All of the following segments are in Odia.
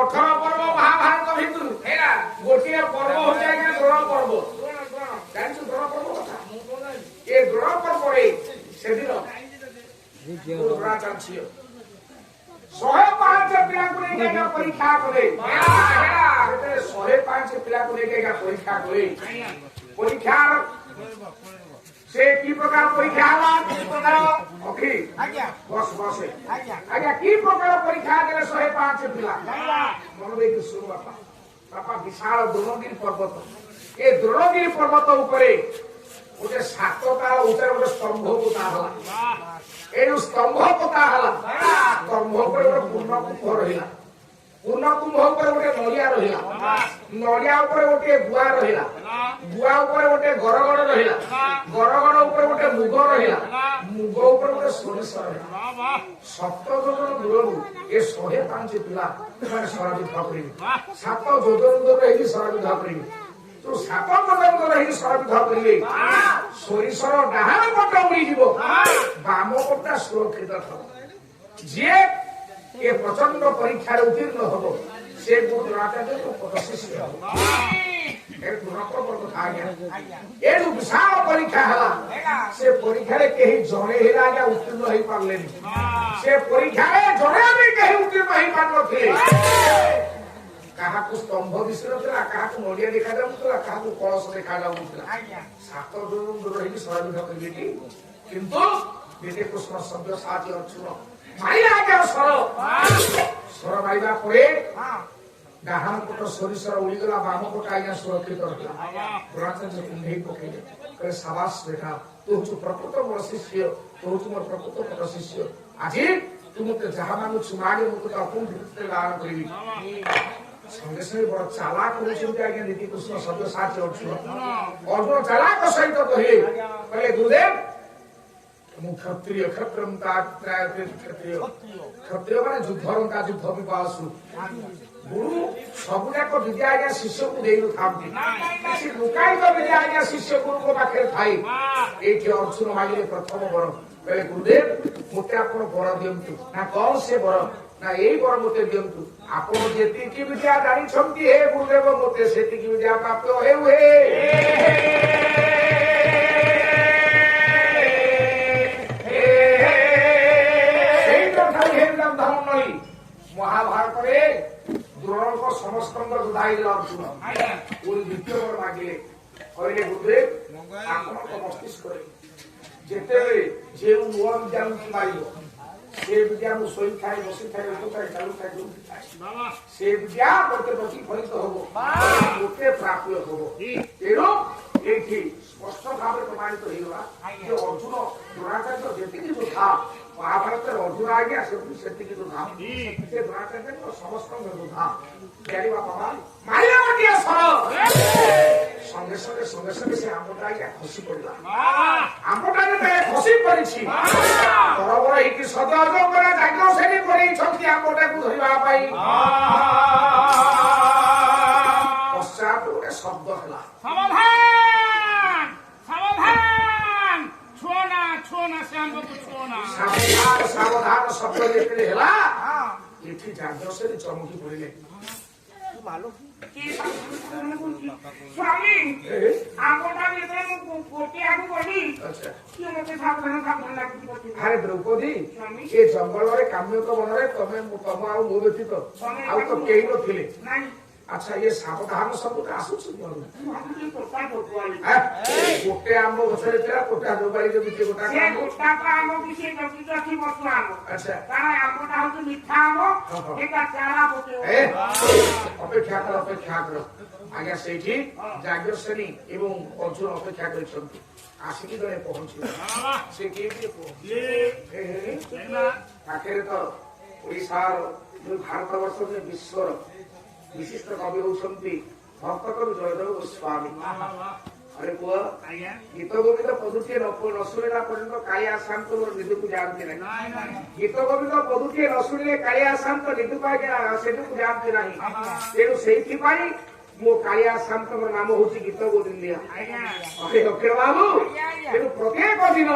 कठोर पर्व महाभारत भितर हैला गोटे पर्व हो जाए कि द्रोण पर्व जानछु द्रोण पर्व कथा ए द्रोण पर्व रे से दिन द्रोणाचार्य 105 पिला को लेके परीक्षा करे हैला 105 पिला को लेके परीक्षा करे परीक्षा से की प्रकार परीक्षा हला की प्रकार ओके आज्ञा बस बस आज्ञा की प्रकार परीक्षा देले 105 पिला मन देख सुन बापा बापा विशाल द्रोणगिरी पर्वत ए द्रोणगिरी पर्वत ऊपर गोटे 7 तार ऊपर गोटे स्तंभ पोता हला ए जो स्तंभ पोता हला स्तंभ ऊपर गोटे पूर्ण कुंभ रहिला पूर्ण कुंभ ऊपर गोटे नड़िया रहिला नड़िया ऊपर गोटे गुआ रहिला गुआ ऊपर गोटे गरगड़ रहिला गरगड़ ऊपर गोटे मुग रहिला मुग ऊपर गोटे सोरिष रहिला 7 जोजन दूरରୁ ए 105 पिला ମାନେ ସରାବିଦ୍ଧ କରିବେ 7 ଯୋଜନ ଦୂର ହେଇକି ସରାବିଦ୍ଧ କରିବେ तो 7 ଯୋଜନ ଦୂର ହେଇକି ସରାବିଦ୍ଧ କରିବେ ସୋରିଷର ଡାହାଣ ପଟ ଉଡ଼ିଯିବ ବାମ ପଟଟା ସୁରକ୍ଷିତ ଥିବ ଯିଏ ए प्रचंड परीक्षा उत्तीर्ण हम से गुरु द्रोणाचार्य को प्रशिष्य ए जो विशाल परीक्षा हला से परीक्षा रे केही जणे हेला आज्ञा उत्तीर्ण होई पारलेनी से परीक्षा रे जणे भी केही उत्तीर्ण होई पारनथिले काहा को स्तंभ दिसनथला काहा को नडिया देखा जाउथला काहा को कलश देखा जाउथला 7 जोजन दूर रही सरबिध करबेटी किंतु बेटे कृष्ण शब्द साथी अर्जुन माइला आज्ञा सर माइला परे डाहाण पट सरिसर उड़ीगला बाम पट आज्ञा सुरक्षित रखला द्रोणाचार्य कुंभे पकेले कहे शाबाश बेटा तू हूँ प्रकृत मोर शिष्य तू हूँ मोर प्रकृत मोर शिष्य आज तू मते जहाँ मांगु मागे मुझे अपूर्ण दान करी संगे संगे बड़ चालाक होती आज्ञा नीति कृष्ण शब्द साथी अर्जुन अर्जुन चालाक सहित कहे गुरुदेव क्षत्रिय क्षत्रम क्षत्रिय क्षत्रिय माने युद्धरंता युद्ध विपासु गुरु सबुजाक विद्या आज्ञा शिष्य को देई थांती से लुकाई तो विद्या आज्ञा शिष्य गुरु को पाखे थाई एठी अर्जुन मागिले प्रथम वर कहले गुरुदेव मते आपण वर दियंतु ना कौन से वर ना एई वर मते दियंतु आपण जेति की विद्या जानि छंती हे गुरुदेव मते सेति की विद्या प्राप्त हे हुए महाभारत द्रोण को समस्त दुधाई अर्जुन पूरी द्वितीय वर मागिले कहले गुरुदेव आपण मस्तिष्क जिते जे नुआ विद्या मारिब से विद्या शोई खाए बसी खाए उठ खाए चालू खाए से विद्या गोटे प्रतिफलित हम गोटे प्राप्य हम तेणु ये स्पष्ट भाव प्रमाणित होगा अर्जुन द्रोणाचार्य जी योद्धा महाभारत अर्जुन आज्ञा से योद्धा से द्रोणाचार्य समस्त योद्धा जानी बापा माइला गोटे सर संगे संगे संगे संगे से आमटा आज्ञा खसी पड़ा आमटा खसी पड़ी बरबर ही सदज कर जाग्ञ श्रेणी कर आमटा को धरवा पश्चात गोटे शब्द है सावधान शब्द जेतले हला एठी जाग्ञ से चमकी पड़िले स्वामी आमोटा जेतले मु कोटी आगु पड़ी अच्छा कि मते सावधान लागि अरे द्रौपदी ए जंगल रे काम्यक वन रे तमे तम आ मो व्यतीत आ तो केही न थिले नहीं अच्छा ये सावधान शब्द आसु गोटे आम गछरे थिला कोटा जोबाई जो बिचे गोटा से गोटा का आम बिचे जति जति बसु आम अच्छा कारण आमटा हो मिठा आम एका चारा पके अपेक्षा कर आज्ञा सेठी जाग्ञ श्रेणी एवं अर्जुन अपेक्षा करिसंती आसिकी जने पहुंची से के आखिर तो ओडिसा जो भारत वर्ष में विश्व विशिष्ट कवि होती भक्त कवि जयदेव गोस्वामी अरे पुआ गीत गोविंद पदुटे न शुणा पर्यंत कालिया शांत निधु को जानते नहीं गीत गोविंद पदुटे न शुणिले कालिया शांत निधु को जानते नहीं तेणु से ମୋ କାଳିଆ ଶାନ୍ତଙ୍କର ନାମ ହଉଛି ଗୀତ ଗୋବିନ୍ଦିଆ। ଆଜ୍ଞା ଦକ୍ଷିଣ ବାବୁ ଆଜ୍ଞା, ଆଜ୍ଞା। ତେଣୁ ପ୍ରତ୍ୟେକ ଦିନ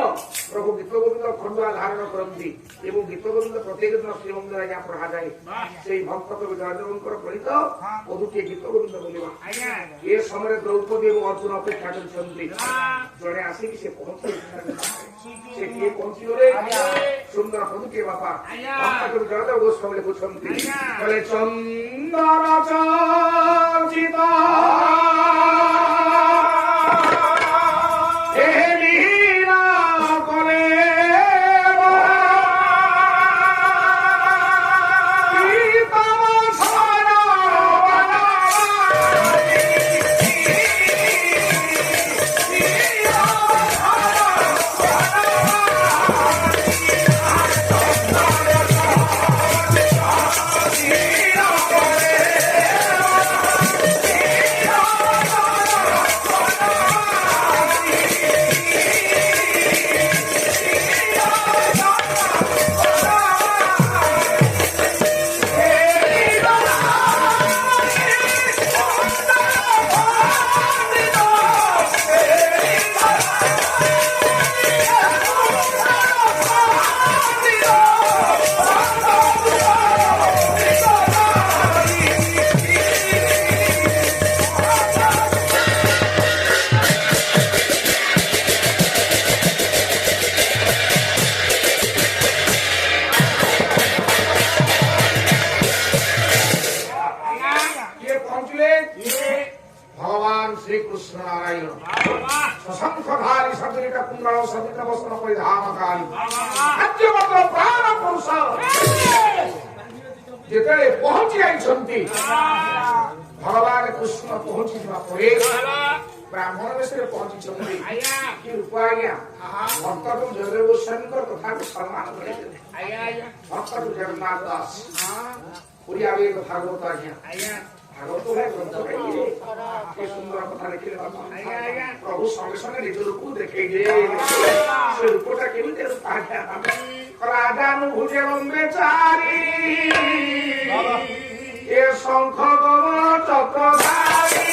ପ୍ରଭୁ ଗୀତ ଗୋବିନ୍ଦ ଖଣ୍ଡୁଆ ଧାରଣ କରନ୍ତି ଏବଂ ଗୀତ ଗୋବିନ୍ଦ ପ୍ରତ୍ୟେକ ଦିନ ଶ୍ରୀମନ୍ଦିର ଆଜ୍ଞା ପଢାଯାଏ। ସେଇ ଭକ୍ତ କବି ଜୟଦେବଙ୍କର ପ୍ରେରିତ ପଦୁଟିଏ ଗୀତ ଗୋବିନ୍ଦ ବୋଲିବା। ଆଜ୍ଞା ଏ ସମୟରେ ଦ୍ରୌପଦୀ ଏବଂ ଅର୍ଜୁନ ଅପେକ୍ଷା କରିଛନ୍ତି। ଜଣେ ଆସିକି ସେ ପହଞ୍ଚିଲେ। ସେ କିଏ ପହଞ୍ଚିଗଲେ? ସୁନ୍ଦର ପଦୁଟିଏ ବାପା ଭକ୍ତ କବି ଜୟଦେବ ଗୋସ୍ୱାମୀ ଲେଖୁଛନ୍ତି। କହିଲେ ଚନ୍ଦନ ଚର୍ଚିତ भगवान श्री कृष्ण नारायण शशंखधारी सदृढ़ कुंडल सदृढ़ वस्त्र परिधानकारी सत्यवत्र प्राण पुरुष जेतेले पहुंची आइछंती भगवान कृष्ण पहुंची जिबा परे ब्राह्मण वेशरे पहुंची छंती कि रूप आज्ञा भक्त को जयदेव गोस्वामी कथा को सम्मान करे भक्त को जगन्नाथ दास पुरिया वे भागवत आज्ञा भागवत है ग्रंथ है ये सुंदर कथा लिखिले बाबा प्रभु संगे संगे निज रूप देखे जे से रूपटा केमिते आज्ञा राजानु भुजे लंबे चारी ये शंख गमन चक्रधारी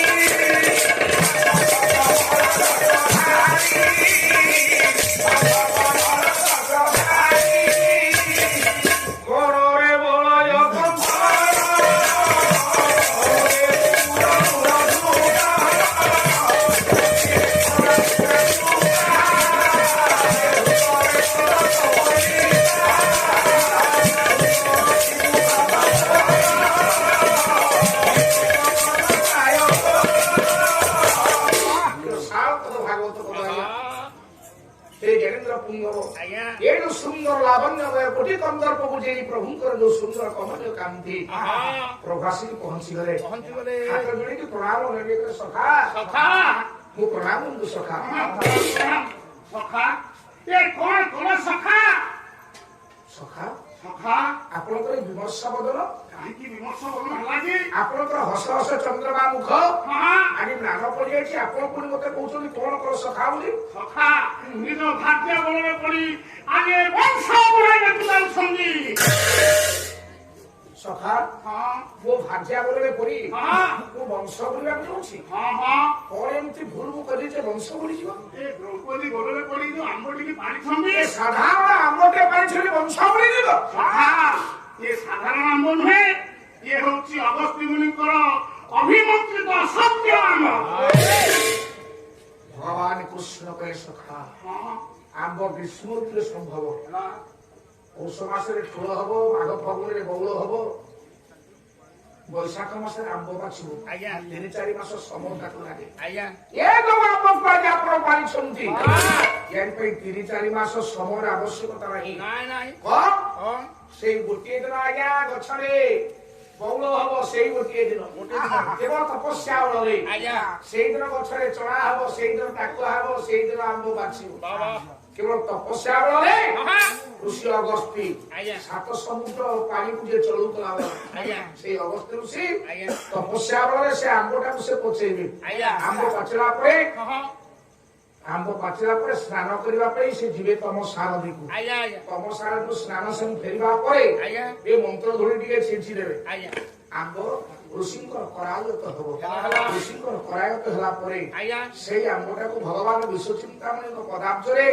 सुंदर लावण्य कोटि कंदर्प बुझे प्रभुंकर जो सुंदर कमनीय कांति प्रभासी पहुंची गले हाथ जोड़ी के प्रणाम नेबे कर सखा सखा मु प्रणाम दु सखा सखा ये कौन सखा सखा सखा आपण को विमर्श बदल काहे की विमर्श बदल लागे आपण को हस हस चंद्रमा मुख आनी नाम पड़ी जाई छी आपण कोन मते कहउछनी कोन कर सखा बोली सखा निज भाग्य बलरे पड़ी आगे वंश बुराई नतुल संगी सखा वो भाग्य बलरे पड़ी वो वंश बुरिया कहउछि कोन एमती भूल मु करी जे वंश बुरी जीव ए द्रौपदी बलरे पड़ी जो आंबटी की पानी संगी ए साधारण आंबटे पानी छली वंश बुरी जीव सखा ये साधारण आंब नुहे ये होची अगस्त्य मुनिकर अभिमंत्रित सत्य आंब भगवान कृष्ण कहे सखा आंब ग्रीष्म ऋतु संभव पौष मासरे ठोल हम माघ फगुन बौल हम बैशाख मासरे आंब बाछू 3-4 मास समय ताकू लगे आप 3-4 मास समय आवश्यकता नहीं से गोटे दिन आज्ञा गछरे बौल हम से गोटे दिन केवल तपस्या बड़े से दिन गछरे चढ़ा हम से दिन टाकुआ हम से दिन आंब बाछू केवल तपस्या बड़े ऋषि अगस्ती 7 समुद्र पानी को जे चलुतला से अगस्ती ऋषि तपस्या बड़े से आंबटा को से पचेबे आंब पाचिला परे स्नान करबा परे से जीवे तम सारथी को तम सारथी को स्नान से फेरिबा परे ए मंत्र धोड़ी टिके छिंची देबे आंब ଋଷିଙ୍କର କରାୟତ ହବ ଋଷିଙ୍କର କରାୟତ ହେଲା ପରେ ସେଇ ଆମ୍ବଟାକୁ ଭଗବାନ ବିଶ୍ୱ ଚିନ୍ତାମଣିଙ୍କ ପଦାବ୍ଜରେ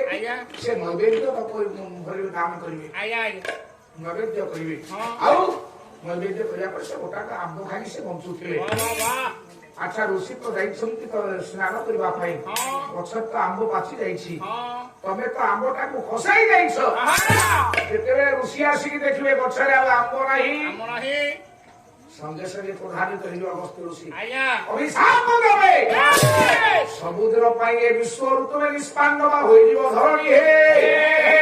ସେ ନୈବେଦ୍ୟ ଭରିବେ ଦାନ କରିବେ ନୈବେଦ୍ୟ କରିବେ ଆଉ ନୈବେଦ୍ୟ କରିବା ପରେ ସେ ଗୋଟାକ ଆମ୍ବ ଖାଇ ସେ ବଞ୍ଚୁଥିଲେ ଆଚ୍ଛା ଋଷି ତ ଯାଇଛନ୍ତି ତ ସ୍ନାନ କରିବା ପାଇଁ ଗଛରେ ତ ଆମ୍ବ ପାଚି ଯାଇଛି ତମେ ତ ଆମ୍ବଟାକୁ ଖସାଇ ଯାଇଛ ଯେତେବେଳେ ଋଷି ଆସିକି ଦେଖିବେ ଗଛରେ ଆଉ ଆମ୍ବ ନାହିଁ ସଙ୍ଗେ ସଙ୍ଗେ ପ୍ରଧାନିତ ହେଇଯିବ ଅଗସ୍ତ୍ୟ ଋଷି ଅଭିଶାପ ଦେବେ ସବୁଦିନ ପାଇଁ ଏ ବିଶ୍ୱ ଋତୁରେ ନିଷ୍ପାଣ୍ଡବା ହୋଇଯିବ ଧରଣୀ ହେ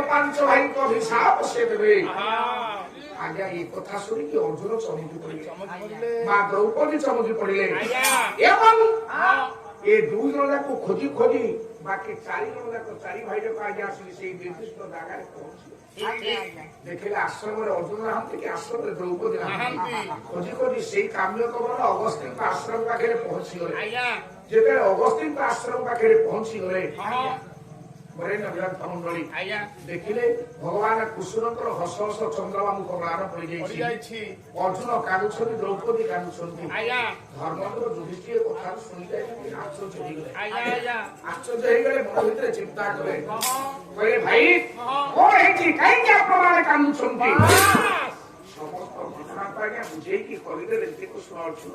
ପାଞ୍ଚ ଭାଇଙ୍କ ଅଭିଶାପ ସେ ଦେବେ ଆଜ୍ଞା ଏ କଥା ଶୁଣିକି ଅର୍ଜୁନ ଚମକି ପଡିଲେ ମା ଦ୍ରୌପଦୀ ଚମକି ପଡିଲେ ଏବଂ ଏ ଦୁଇ ଜଣ ଯାକ ଖୋଜି ଖୋଜି ବାକି ଚାରି ଜଣ ଯାକ ଚାରି ଭାଇ ଯାକ ଆଜ୍ଞା ଆସିଲେ ସେଇ ନିର୍ଦ୍ଦିଷ୍ଟ ଜାଗାରେ ପହଞ୍ଚିଲେ ଦେଖିଲେ ଆଶ୍ରମରେ ଅର୍ଜୁନ ନାହାନ୍ତି କି ଆଶ୍ରମରେ ଦ୍ରୌପଦୀ ନାହାନ୍ତି ଖୋଜି ଖୋଜି ସେଇ କାମ୍ୟ କବଳ ଅଗସ୍ତ୍ୟଙ୍କ ଆଶ୍ରମ ପାଖରେ ପହଞ୍ଚିଗଲେ ଯେତେବେଳେ ଅଗସ୍ତ୍ୟଙ୍କ ଆଶ୍ରମ ପାଖରେ ପହଞ୍ଚିଗଲେ ମଣ୍ଡଳୀ ଦେଖିଲେ ଭଗବାନ କୃଷ୍ଣଙ୍କର ହସ ହସ ଚନ୍ଦ୍ରବାବୁଙ୍କ ମ୍ଳାନ ପଡିଯାଇଛି ଅର୍ଜୁନ କାନ୍ଦୁଛନ୍ତି ଦ୍ରୌପଦୀ କାନ୍ଦୁଛନ୍ତି ଧର୍ମଙ୍କର ଯୁଧିଷ୍ଠିର କଥା ଶୁଣି ଯାଇଛନ୍ତି ଆଶ୍ଚର୍ଯ୍ୟ ହେଇଗଲେ ଆଶ୍ଚର୍ଯ୍ୟ ହେଇଗଲେ ମନ ଭିତରେ ଚିନ୍ତା କଲେ କହିଲେ ଭାଇ କଣ ହେଇଛି କାହିଁକି ଆପଣମାନେ କାନ୍ଦୁଛନ୍ତି ସମସ୍ତ ଘଟଣାକୁ ଆଜ୍ଞା ବୁଝେଇକି କହିଦେଲେ ଶ୍ରୀକୃଷ୍ଣ ଅର୍ଜୁନ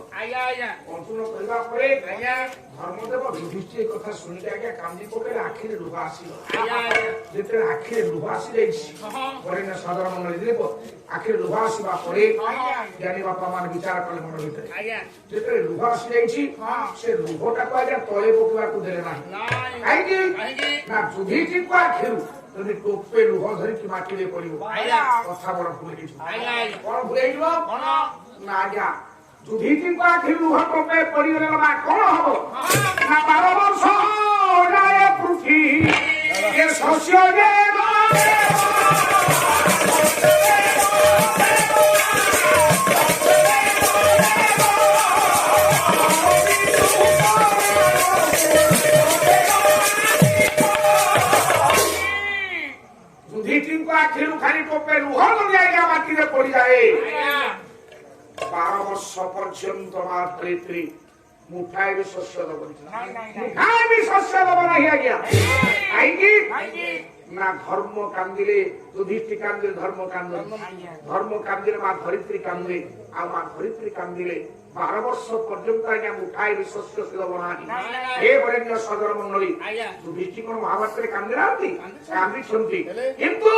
ଅର୍ଜୁନ କହିବା ପରେ ଧର୍ମଦେବ ଯୁଧିଷ୍ଠିର କଥା ଶୁଣିକି ଆଜ୍ଞା କାନ୍ଦି ପକେଇଲେ ଆଖିରେ ଲୁହ ଆସିଗଲା ଯେତେବେଳେ ଆଖିରେ ଲୁହ ଆସିଯାଇଛି ବରେଣ୍ୟ ସଦର ମଣ୍ଡଳୀ ଦେବ ଆଖିରେ ଲୁହ ଆସିବା ପରେ ଜ୍ଞାନୀ ବାପା ମାନେ ବିଚାର କଲେ ମନ ଭିତରେ ଯେତେବେଳେ ଲୁହ ଆସିଯାଇଛି ସେ ଲୁହଟାକୁ ଆଜ୍ଞା ତଳେ ପକେଇବାକୁ ଦେଲେ ନାହିଁ କାହିଁକି ନା ଯୁଧିଷ୍ଠିରଙ୍କ ଆଖିରୁ ଯଦି ଟୋପେ ଲୁହ ଧରିକି ମାଟିରେ ପଡିବ କଥା ବଡ ଭୁଲ ହେଇଯିବ କଣ ଭୁଲ ହେଇଯିବ ନା ଆଜ୍ଞା ଯୁଧିଷ୍ଠିରଙ୍କ ଆଖିରୁ ଲୁହ ଟୋପେ ପଡିଗଲେ ବା କଣ ହବ ନା 12 ବର୍ଷ ପୃଥ୍ୱୀ ଶସ୍ୟ ଯୁଧିଷ୍ଠିରଙ୍କ ଆଖିରୁ ଖାଲି ଟୋପେ ଲୁହ ଯଦି ଆଜ୍ଞା ମାଟିରେ ପଡିଯାଏ 12 ବର୍ଷ ପର୍ଯ୍ୟନ୍ତ ମା ଧରିତ୍ରୀ ମୁଠାଏ ବି ଶସ୍ୟ ଦବନି ମୁଠାଏ ବି ଶସ୍ୟ ଦବ ନାହିଁ ଆଜ୍ଞା କାହିଁକି ନା ଧର୍ମ କାନ୍ଦିଲେ ଯୁଧିଷ୍ଠିର କାନ୍ଦିଲେ ଧର୍ମ କାନ୍ଦ ଧର୍ମ କାନ୍ଦିଲେ ମା ଧରିତ୍ରୀ କାନ୍ଦେ ଆଉ ମା ଧରିତ୍ରୀ କାନ୍ଦିଲେ 12 ବର୍ଷ ପର୍ଯ୍ୟନ୍ତ ଆଜ୍ଞା ମୁଠାଏ ବି ଶସ୍ୟ ସେ ଦବ ନାହିଁ ଏ ବରେଣ୍ୟ ସଦର ମଣ୍ଡଳୀ ଯୁଧିଷ୍ଠିର କଣ ମହାଭାରତରେ କାନ୍ଦି ନାହାନ୍ତି କାନ୍ଦିଛନ୍ତି କିନ୍ତୁ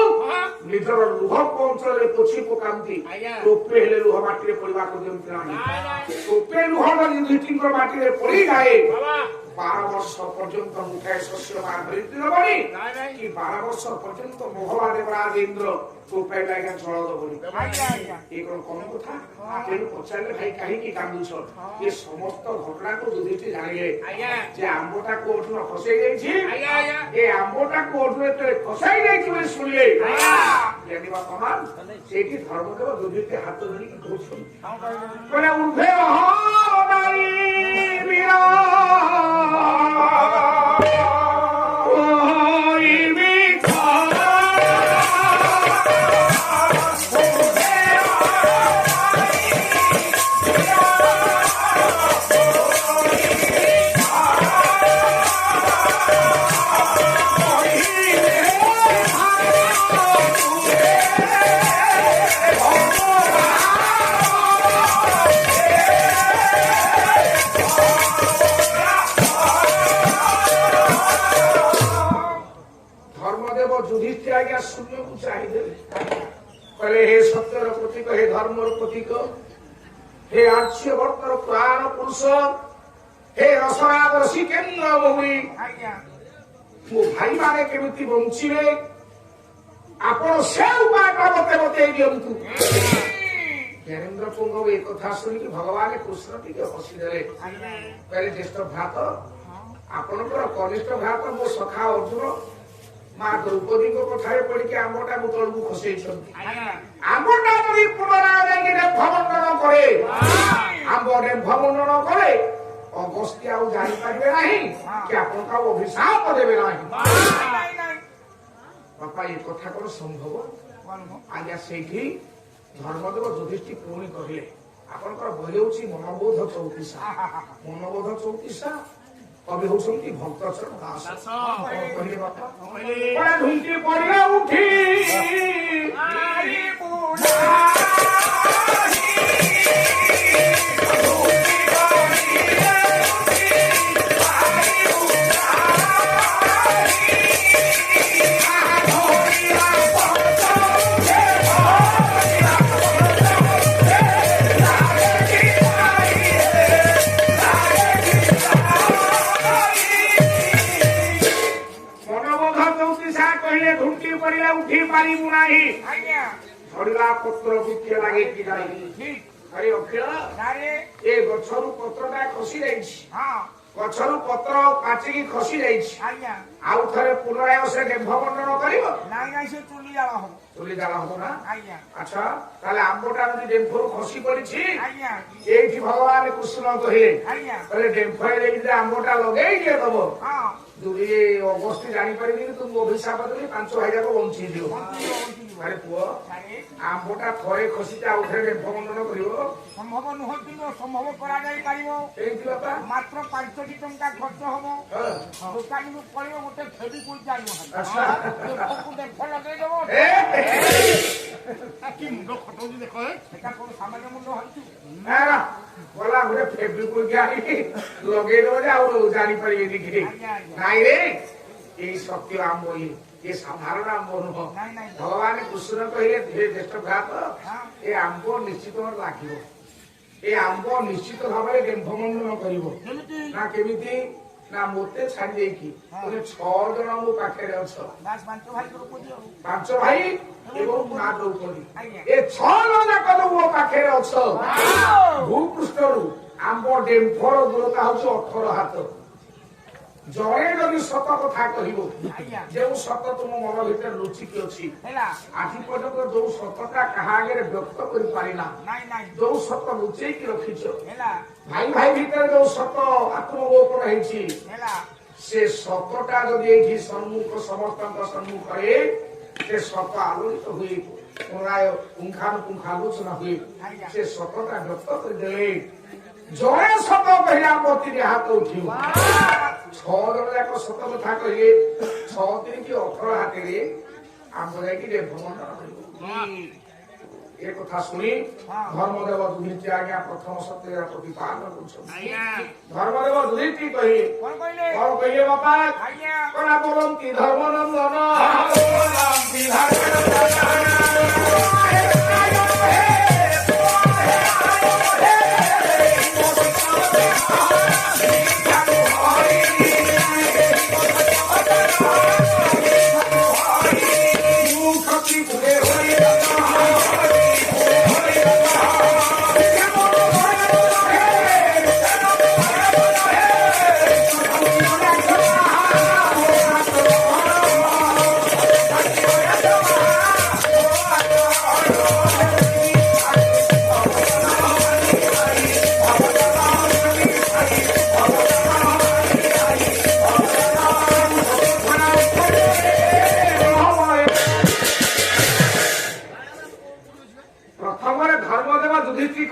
ନିଜର ଲୁହ ଅଞ୍ଚଳରେ ପୋଛି ପକାନ୍ତି ଟୋପେ ହେଲେ ଲୁହ ମାଟିରେ ପଡିବାକୁ ଦିଅନ୍ତି ନାହିଁ ଟୋପେ ଲୁହ ଯୁଧିଷ୍ଠିରଙ୍କ ମାଟିରେ ପଡିଯାଏ 12 ବର୍ଷ ପର୍ଯ୍ୟନ୍ତ ମୁଠାଏ ଶସ୍ୟ ମା ଧରିତ୍ରୀ ଦବନି କି 12 ବର୍ଷ ପର୍ଯ୍ୟନ୍ତ ମୋହବା ଦେବରାଜ ଇନ୍ଦ୍ର ଟୋପେ ଆଜ୍ଞା ଜଳ ଦବନି ଏ କଣ କମ କଥା ତେଣୁ ପଚାରିଲେ ଭାଇ କାହିଁକି କାନ୍ଦୁଛ ଏ ସମସ୍ତ ଘଟଣାକୁ ଯୁଧିଷ୍ଠିର ଜାଣିଲେ ଯେ ଆମ୍ବଟାକୁ ଅର୍ଜୁନ ଖସେଇ ଯାଇଛି ଏ ଆମ୍ବଟାକୁ ଅର୍ଜୁନ ଯେତେବେଳେ ଖସାଇ ଯାଇଛି ବୋଲି ଶୁଣିଲେ ଜାଣିବା ସମାନ ସେଇଠି ଧର୍ମଦେବ ଯୁଧିଷ୍ଠିର ହାତ ଧରିକି କହୁଛନ୍ତି କହିଲେ ଉର୍ଭେ ଯୁଧିଷ୍ଠିର ଆଜ୍ଞା ଶୂନ୍ୟକୁ ଚାହିଁଦେଲେ କହିଲେ ହେ ସତ୍ୟର ପ୍ରତୀକ ହେ ଧର୍ମର ପ୍ରତୀକ ହେ ଆର୍ଯ୍ୟବର୍ତ୍ତର ପ୍ରାଣ ପୁରୁଷ ହେ ରସରାଜ ରସିକେନ୍ଦ୍ର ଭୂମି ମୋ ଭାଇମାନେ କେମିତି ବଞ୍ଚିବେ ଆପଣ ସେ ଉପାୟଟା ମତେ ବତେଇ ଦିଅନ୍ତୁ ଜ୍ଞାନେନ୍ଦ୍ର ପୁଙ୍ଗ ଏ କଥା ଶୁଣିକି ଭଗବାନ କୃଷ୍ଣ ଟିକେ ହସିଦେଲେ କହିଲେ ଜ୍ୟେଷ୍ଠ ଭ୍ରାତ ଆପଣଙ୍କର କନିଷ୍ଠ ଭ୍ରାତ ମୋ ସଖା ଅର୍ଜୁନ ମା ଦ୍ରୌପଦୀଙ୍କ କଥାରେ ପଡିକି ଆମ୍ବଟାକୁ ତଳକୁ ଖସେଇଛନ୍ତି ଆମ୍ବଟା ଯଦି ପୁନରାୟ ଯାଇକି ରେମ୍ଭମଣ୍ଡନ କରେ ଆମ୍ବ ରେମ୍ଭମଣ୍ଡନ କରେ ଅଗସ୍ତ୍ୟ ଆଉ ଜାଣିପାରିବେ ନାହିଁ କି ଆପଣଙ୍କୁ ଆଉ ଅଭିଶାପ ଦେବେ ନାହିଁ ବାପା ଏ କଥା କଣ ସମ୍ଭବ ଆଜ୍ଞା ସେଇଠି ଧର୍ମଦେବ ଯୁଧିଷ୍ଠିର ପୁଣି କହିଲେ ଆପଣଙ୍କର ବହି ହେଉଛି ମନବୋଧ ଚଉତିଶା। ମନବୋଧ ଚଉତିଶା କବି ହଉଛନ୍ତି ଭକ୍ତଚରଣ ଦାସ। କଣ କହିଲେ ବାପା? ଢୁଙ୍କି ପଡ଼ିଲା ଉଠି উঠি পারিবু নাহি ঝড়িলা পত্র বৃক্ষে লাগে কি যাই আরে অখিଳ ଏ ଗଛରୁ ପତ୍ରଟା ଖସି ଯାଇଛି। ଗଛରୁ ପତ୍ର ପାଚିକି ଖସି ଯାଇଛି। ଆଉ ଥରେ ପୁନରାୟ ସେ ଡେମ୍ଫ ମଣ୍ଡନ କରିବ? ଚୁଲି ଜାଳ ହବ ନା? ଆଚ୍ଛା ତାହେଲେ ଆମ୍ବଟା ଯଦି ଡେମ୍ଫରୁ ଖସି ପଡିଛି ଏଇଠି ଭଗବାନ କୃଷ୍ଣ କହିଲେ ଡେମ୍ଫରେ ଦେଇକି ଆମ୍ବଟା ଲଗେଇ କିଏ ଦବ? ଯଦି ଅଗସ୍ତି ଜାଣିପାରିବିନି ତୁମକୁ ଅଭିଶାପ ଦେବି 5 ଭାଇ ଯାକ ବଞ୍ଚିଯିବ। ଆରେ ପୁଅ ଆମ୍ବଟା ଥରେ ଖସିଛି ଆଉ ଥରେ ଡେମ୍ଫ ମଣ୍ଡନ କରିବ? ସମ୍ଭବ ନୁହଁ କିନ୍ତୁ ସମ୍ଭବ କରାଯାଇ ପାରିବ। ଏଇଠି ବାପା ମାତ୍ର 5ଟି ଟଙ୍କା ଖର୍ଚ୍ଚ ହବ। ଦୋକାନକୁ ପଳେଇବ ଗୋଟେ ଫେବିକୁଇକ ଜାଣିବ ଡେମ୍ଫ ଲଗେଇଦବ। କି ମୁଣ୍ଡ ଖଟଉଛି ଦେଖ ସେଟା କଣ ସାମାନ୍ୟ ମୁଣ୍ଡ ହଉଛି? ଗଲା ଗୋଟେ ଫେବ୍ରିକ୍ ଆଣିକି ଲଗେଇଦବ ଯେ ଆଉ ଜାଣିପାରିବେନି କି ନାଇଁ ରେ ଏଇ ସତ୍ୟ ଆମ୍ବ ଏ ସାଧାରଣ ଆମ୍ବ ନୁହଁ। ଭଗବାନ କୃଷ୍ଣ କହିଲେ ଜ୍ୟେଷ୍ଠ ଭ୍ରାତ ଏ ଆମ୍ବ ନିଶ୍ଚିତ ଲାଗିବ। ଏ ଆମ୍ବ ନିଶ୍ଚିତ ଭାବରେ ଡେମ୍ଫ ମଣ୍ଡନ କରିବ। ନା କେମିତି? ନା ମୋତେ ଛାଡି ଦେଇକି 6 ଜଣ ମୋ ପାଖରେ ଅଛ। 5 ଭାଇ ଏବଂ ମା ଦ୍ରୌପଦୀ ଏ 6 ଜଣ ଯାକ ମୋ ପାଖରେ ଅଛ। ଭୂପୃଷ୍ଠରୁ ଆମ୍ବ ଡେମ୍ଫର ଦୂରତା ହଉଛି 18 ହାତ। ଜଣେ ଯଦି ସତ କଥା କହିବ ଯେଉଁ ସତ ତୁମ ମନ ଭିତରେ ଲୁଚିକି ଅଛି ଆଜି ପର୍ଯ୍ୟନ୍ତ ଯୋଉ ସତଟା କାହା ଆଗରେ ବ୍ୟକ୍ତ କରିପାରିଲା ଯୋଉ ସତ ଲୁଚେଇକି ରଖିଛ ଭାଇ ଭାଇ ଭିତରେ ଯୋଉ ସତ ଆତ୍ମଗୋପନ ହେଇଛି ସେ ସତଟା ଯଦି ଏଇଠି ସମ୍ମୁଖ ସମସ୍ତଙ୍କ ସମ୍ମୁଖରେ ସେ ସତ ଆଲୋଚିତ ହୁଏ ପ୍ରାୟ ପୁଙ୍ଖାନୁପୁଙ୍ଖାଲୋଚନା ହୁଏ। ସେ ସତଟା ବ୍ୟକ୍ତ କରିଦେଲେ ଜଣେ ସତ କହିଲା ମତିରେ ହାତ ଉଠିବ। 6 ଜଣ ଯାକ ସତ କଥା କହିଲେ 6 ତିରିକି 18 ହାତରେ ଆମ୍ବ ଯାଇକି ଡେମ୍ଫ ମଣ୍ଡନ କରିବ। ଏ କଥା ଶୁଣି ଧର୍ମଦେବ ଯୁଧିଷ୍ଠିର ଆଜ୍ଞା ପ୍ରଥମ ସତ୍ୟର ପ୍ରତିପାଦନ କରୁଛନ୍ତି। ଧର୍ମଦେବ ଯୁଧିଷ୍ଠିର କହିଲେ କଣ କହିଲେ ବାପା? କଣା ବୋଲନ୍ତି ଧର୍ମନନ୍ଦନ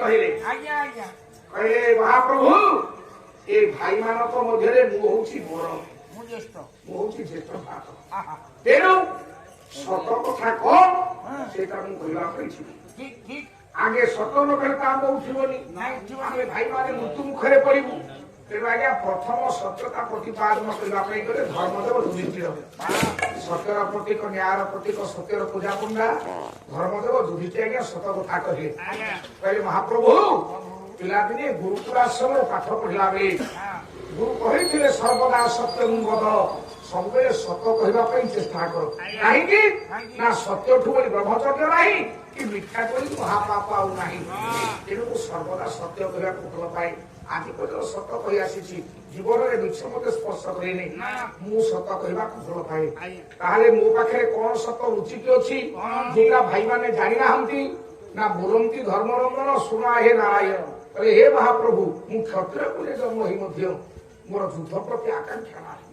କହିଲେ ମହାପ୍ରଭୁ ଏ ଭାଇ ମାନଙ୍କ ମଧ୍ୟରେ ମୁଁ ହଉଛି ବଡ, ମୁଁ ହଉଛି ଜ୍ୟେଷ୍ଠ ଭାତ। ତେଣୁ ସତ କଥା କଣ ସେଇଟା ମୁଁ କହିବା ପାଇଁ ଯିବି। ଆଗେ ସତ ନ କଲେ ତ ଆମ୍ବ ଉଠିବନି। ଆମେ ଭାଇ ମାନେ ମୃତ୍ୟୁ ମୁଖରେ ପଡିବୁ। ତେଣୁ ଆଜ୍ଞା ପ୍ରଥମ ସତ୍ୟତା ପ୍ରତିପାଦନ କରିବା ପାଇଁ ଗଲେ ଧର୍ମଦେବ ଯୁଧିଷ୍ଠିର ସତ୍ୟର ପ୍ରତୀକ ନ୍ୟାୟର ପ୍ରତୀକ ସତ୍ୟର ପୂଜା ପୁଣ୍ଡା ଧର୍ମଦେବ ଯୁଧିଷ୍ଠିର ଆଜ୍ଞା ସତ କଥା କହିଲେ। କହିଲେ ମହାପ୍ରଭୁ ପିଲାଦିନେ ଗୁରୁକୁଳ ଆଶ୍ରମରେ ପାଠ ପଢିଲା ବେଳେ ଗୁରୁ କହିଥିଲେ ସର୍ବଦା ସତ୍ୟ ବଦ ସବୁବେଳେ ସତ କହିବା ପାଇଁ ଚେଷ୍ଟା କର। କାହିଁକି ନା ସତ୍ୟଠୁ ବୋଲି ବ୍ରହ୍ମଚର୍ଯ୍ୟ ନାହିଁ କି ମିଥ୍ୟା କରି ମହାପାପ ଆଉ ନାହିଁ। ତେଣୁ ମୁଁ ସର୍ବଦା ସତ୍ୟ କହିବାକୁ ଭଲ ପାଏ। ଆଜି ପର୍ଯ୍ୟନ୍ତ ସତ କହି ଆସିଛି। ଜୀବନରେ ମିଛ ମତେ ସ୍ପର୍ଶ କରିନି। ମୁଁ ସତ କହିବାକୁ ଭଲ ପାଏ। ତାହେଲେ ମୋ ପାଖରେ କଣ ସତ ଲୁଚିକି ଅଛି ଯୋଉଟା ଭାଇମାନେ ଜାଣିନାହାନ୍ତି? ନା ବୋଲନ୍ତି ଧର୍ମରଞ୍ଜନ ଶୁଣା ହେ ନାରାୟଣ। ହେ ମହାପ୍ରଭୁ ମୁଁ କ୍ଷତ୍ରିୟ କୁଳେ ଜନ୍ମ ହୋଇ ମଧ୍ୟ ମୋର ଯୁଦ୍ଧ ପ୍ରତି ଆକାଂକ୍ଷା ନାହିଁ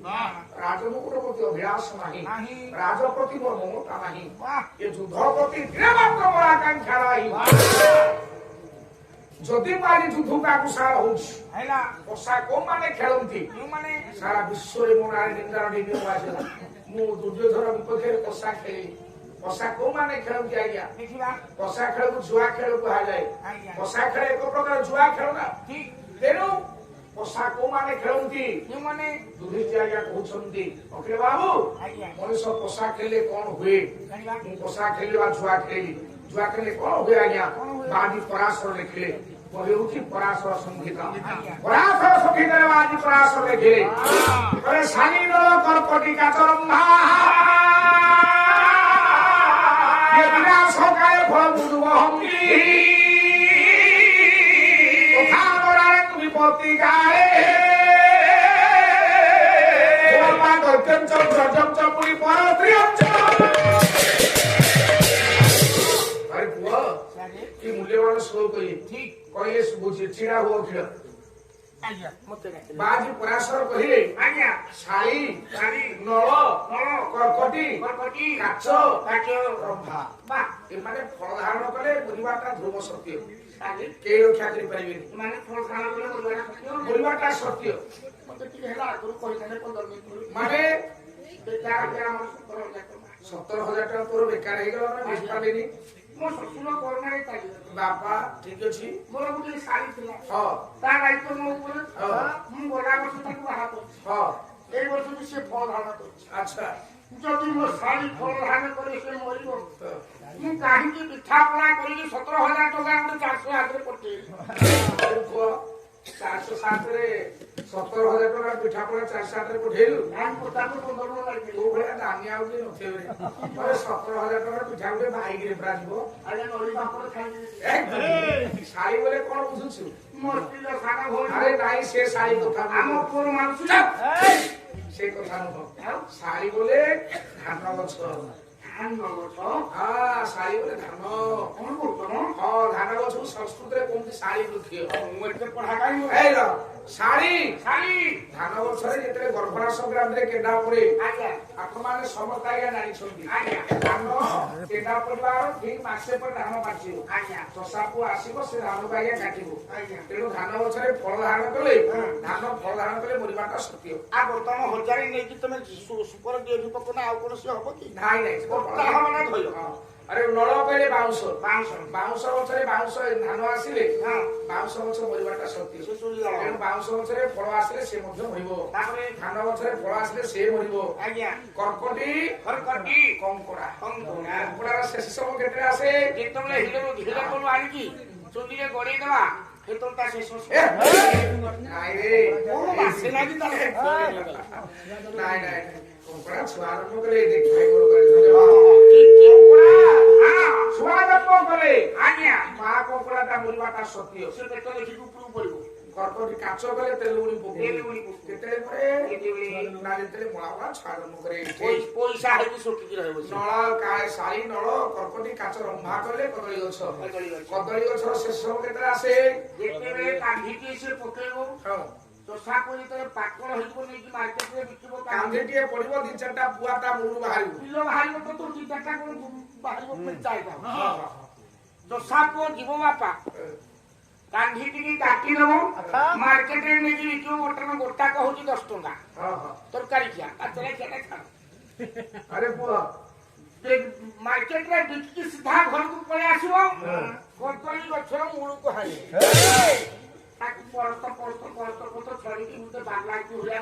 ରାଜମୁକୁଟ ପ୍ରତି ଅଭିଳାଷ ନାହିଁ ନାହିଁ। ରାଜ ପ୍ରତି ମୋର ମମତା ନାହିଁ ବାଃ। ଏ ଯୁଦ୍ଧ ପ୍ରତି ଦିନେ ମାତ୍ର ମୋର ଆକାଂକ୍ଷା ନାହିଁ ଯଦି ମୁଁ ଆଜି ଯୁଦ୍ଧକୁ ଆଗୁସାର ହଉଛି ହେଲା ପୋଷା କୋଉମାନେ ଖେଳନ୍ତି ଯେଉଁମାନେ ସାରା ବିଶ୍ୱରେ ମୋ ନାଁରେ ନିନ୍ଦାର ନିୟମ ଆସିଲା ମୁଁ ଦୁର୍ଯ୍ୟୋଧନ ବିପକ୍ଷରେ ପୋଷା ଖେଳିଲି ପୋଷା କୋଉମାନେ ଖେଳନ୍ତି ଆଜ୍ଞା ଦେଖିବା ପୋଷା ଖେଳକୁ ଜୁଆ ଖେଳ କୁହାଯାଏ ଆଜ୍ଞା। ପୋଷା ଖେଳ ଏକ ପ୍ରକାର ଜୁଆ ଖେଳ ନା ଠିକ ତେଣୁ ପୋଷା କୋଉମାନେ ଖେଳନ୍ତି ଯେଉଁମାନେ ଯୁଧିଷ୍ଠିର ଆଜ୍ଞା କହୁଛନ୍ତି ଅଖିଳ ବାବୁ ଆଜ୍ଞା ମଣିଷ ପୋଷା ଖେଳିଲେ କଣ ହୁଏ ଜାଣିବା ମୁଁ ପୋଷା ଖେଳିଲି ବା ଜୁଆ ଖେଳିଲି ଜୁଆ ଖେଳିଲେ କଣ ହୁଏ ଆଜ୍ଞା କଣ ହୁଏ? ବାଜି ପରାଶର ଲେଖିଲେ ବହି ହଉଛି ପରାଶର ସଂହିତା ଆଜ୍ଞା। ପରାଶର ସଂହିତାରେ ବାଜି ପରାଶର ଲେଖିଲେ କହିଲେ ଶାଳୀନ କର୍କଟି କାତରମ୍ଭା ଏ ବିନାଶକାଳେ ଫଳ ବୁଡୁବହନ୍ତି ତଥା ମରାରେ তুমি পতি গায়ে তোমার দৈত্যম চম চপুরি পরত্রিয়ম আরে পুয়া ସାରେ কি মূল্যবান শ্লোক ঠিক কইলে বুঝি ছিড়া হুও খেল ଆଜ୍ଞା ମୋତେ ଡାକିଲେ বাজি পরাশর কহিলে ଆଜ୍ଞା শাড়ি ଶାଢ଼ୀ নল ନଳ কর্কটি କର୍କଟି কাচ କାଚ রম্ভা ବା এমানে ফল ধারণ কলে মরিবাটা ধ্রুব সত্য ଶାଢ଼ୀ কে রক্ষা করি পারিবেনি ମାନେ ଫଳ ଧାରଣ କଲେ ମରିବାଟା ସତ୍ୟ মরিবাটা সত্য ମତେ ଟିକେ ହେଲା ଆଗରୁ କହିଥାନ୍ତେ 15 ମିନିଟ୍ মানে ବେକାର ବେକାର ଆମର 17,000 ଟଙ୍କା 17,000 টাকা তোর বেকার হয়ে গেল না বুঝি পারলিনি ମୋ ଶ୍ୱଶୁର କରୋନାରେ ଚାଲିଗଲେ বাপা ঠিক ଅଛି ମୋର ଗୋଟେ ଶାଢ଼ୀ ଥିଲା ହଁ ତା ଦାୟିତ୍ୱ ମୋ ଉପରେ ହଁ ମୁଁ ଗଲା ବର୍ଷ ତାକୁ ବାହା କରିଛି ହଁ ଏଇ ବର୍ଷ ବି ସେ ଫଳ ଧାରଣ କରୁଛି ଆଚ୍ଛା ଯଦି ମୋ ଶାଢ଼ୀ ଫଳ ଧାରଣ କରି ସେ ମରିବ ହଁ। ମୁଁ କାହିଁକି ପିଠାପଣା କରିକି 17,000 ଟଙ୍କା ଗୋଟେ 400 ହାତରେ ପଠେଇଲି ଆଉ କୁହ 407 ରେ 17,000 ଟଙ୍କା ପିଠାପଣା 407 ରେ ପଠେଇଲୁ କାହିଁକି ପଚାଶ 15 ଟଙ୍କା ଲାଗିବ ତୋ ଭଳିଆ ଦାନିଆ ଆଉ କିଏ ନଥିବେ ମାନେ 17,000 ଟଙ୍କା ପିଠା ଗୋଟେ ବାଇକରେ ପୁରା ଯିବ ଆଜ୍ଞା ନଳି ପାମ୍ପଡ଼ ଖାଇକି ଶାଢୀ ବୋଲେ କଣ ବୁଝୁଛୁ ମୋ ସ୍ତ୍ରୀର ସାନ ଭଉଣୀ ଆରେ ନାଇଁ ସେ ଶାଢୀ କଥା ଆମ ନୁହଁ। ପୁଅ ମାନୁଛି ସେ କଥା ନୁହଁ ଶାଢୀ ବୋଲେ ଧାନ ଗଛ ଧାନ ଗଛ ହଁ ଶାଢୀ ବୋଲେ ଧାନ କଣ କରୁଛ ମ? ହଁ ଧାନ ଗଛକୁ ସଂସ୍କୃତରେ କୁହନ୍ତି ଶାଢୀ ବୃକ୍ଷ ମୁଁ ଏତେ ପଢା କାହିଁ ଏଇ ର ଶାଢୀ ଶାଢ଼ୀ ଧାନ ଗଛରେ ଯେତେବେଳେ ଗର୍ଭଣା ସଂକ୍ରାନ୍ତିରେ କେଣ୍ଡା ପଡେ ଆଜ୍ଞା ଆପଣମାନେ ସମସ୍ତେ ଆଜ୍ଞା ଜାଣିଛନ୍ତି ଆଜ୍ଞା ଧାନ କେଣ୍ଡା ପଡିବାର ଠିକ ମାସେ ପରେ ଧାନ ପାଚିବ ଆଜ୍ଞା ଚଷାକୁ ଆସିବ ସେ ଧାନକୁ ଆଜ୍ଞା କାଟିବ ଆଜ୍ଞା ତେଣୁ ଧାନ ଗଛରେ ଫଳ ଧାରଣ କଲେ ଧାନ ଫଳ ଧାରଣ କଲେ ମରିବାଟା ସତ୍ୟ ଆଉ ବର୍ତ୍ତମାନ ହଜାରେ ନେଇକି ତମେ ସୁପର ଡିଏଭି ପକଉନା ଆଉ କୌଣସି ହବ କି ନାଇଁ ନାଇଁ ସେ ଫଳ ତାହା ମାନେ ଧଇଲ ହଁ। ଆରେ ନଳ କହିଲେ ବାଉଁଶ ବାଉଁଶ ବାଉଁଶ ଗଛରେ ବାଉଁଶ ଧାନ ଆସିଲେ ହଁ ବାଉଁଶ ଗଛ ମରିବାଟା ସତ୍ୟ ସେ ଶୁଣି ଯାଅ ତେଣୁ ବାଉଁଶ ଗଛରେ ଫଳ ଆସିଲେ ସେ ମଧ୍ୟ ମରିବ ତାପରେ ଧାନ ଗଛରେ ଫଳ ଆସିଲେ ସେ ମରିବ ଆଜ୍ଞା କର୍କଟି କର୍କଟି କଙ୍କଡା କଙ୍କଡା କଙ୍କଡାର ଶେଷ ସମୟ କେତେବେଳେ ଆସେ ଯେତେବେଳେ ହିରକୁ ଆଣିକି ଚୁଲିରେ ଗଡେଇ ଦେବା ସେତେବେଳେ ତା ଶେଷ ଏ, ନାଇଁ ରେ ମୋର ବାସେ ଲାଗି ତା ନାଇଁ ନାଇଁ କଙ୍କଡା ଛୁଆ ଆରମ୍ଭ କଲେ ଦେଖାଇ ବଡ କରି ଛୁଆ ଜନ୍ମ କଲେ ଆଜ୍ଞା ମା କଙ୍କଡାଟା ମରିବାଟା ସତ୍ୟ ସେ ପେଟ ଦେଖିକି ଉପରକୁ ପଡିବ କର୍କଟି କାଚ କଲେ ତେଲୁଗୁଣି ତେଲୁଗୁଣି ପକେଇ ପକେଇ। କେତେବେଳେ ପରେ କେତେବେଳେ? ନା ଯେତେବେଳେ ମଳା ମଳା ଛୁଆ ଜନ୍ମ କରେ ପଇସା ହେଇକି ଶୋକିକି ରହିବ ସେ। ନଳ କାଳେ ଶାଳୀ ନଳ କର୍କଟି କାଚ ରମ୍ଭା କଲେ କଦଳୀ ଗଛ କଦଳୀ ଗଛ। କଦଳୀ ଗଛର ଶେଷ ସମୟ କେତେବେଳେ ଆସେ ଯେତେବେଳେ କାନ୍ଧିକି ସେ ପକେଇବ ହଁ ଚଷାକୁ ଯେତେବେଳେ ପାକଳ ହେଇଯିବ ନେଇକି ମାର୍କେଟରେ ବିକିବ କାନ୍ଧି ଟିକେ ପଡିବ 2-4ଟା ପୁଆ ତା ମୁଣ୍ଡରୁ ବାହାରିବ କିଲୋ ବାହାରିବ ତ ଦି ଚାରିଟା କଣ ବାହାରିବ ଚାରିଟା ହଁ ଚଷା ପୁଅ ଯିବ ବାପା କାନ୍ଧି ଟିକେ କାଟି ଦବ ମାର୍କେଟରେ ନେଇକି ବିକିବ ମଟନ ଗୋଟାକ ହଉଛି 10 ଟଙ୍କା ହଁ ହଁ ତରକାରୀ ଖିଆ ପାଚଲା ଖିଆଟା ଖାଅ ଆରେ ପୁଅ ମାର୍କେଟରେ ବିକିକି ସିଧା ଘରକୁ ପଳେଇ ଆସିବ କଦଳୀ ଗଛର ମୂଳକୁ ହାଣିବ ତାକୁ ପରସ୍ତ ଛଡିକି ଗୋଟେ ବାଗଲାଇକି ଭଳିଆ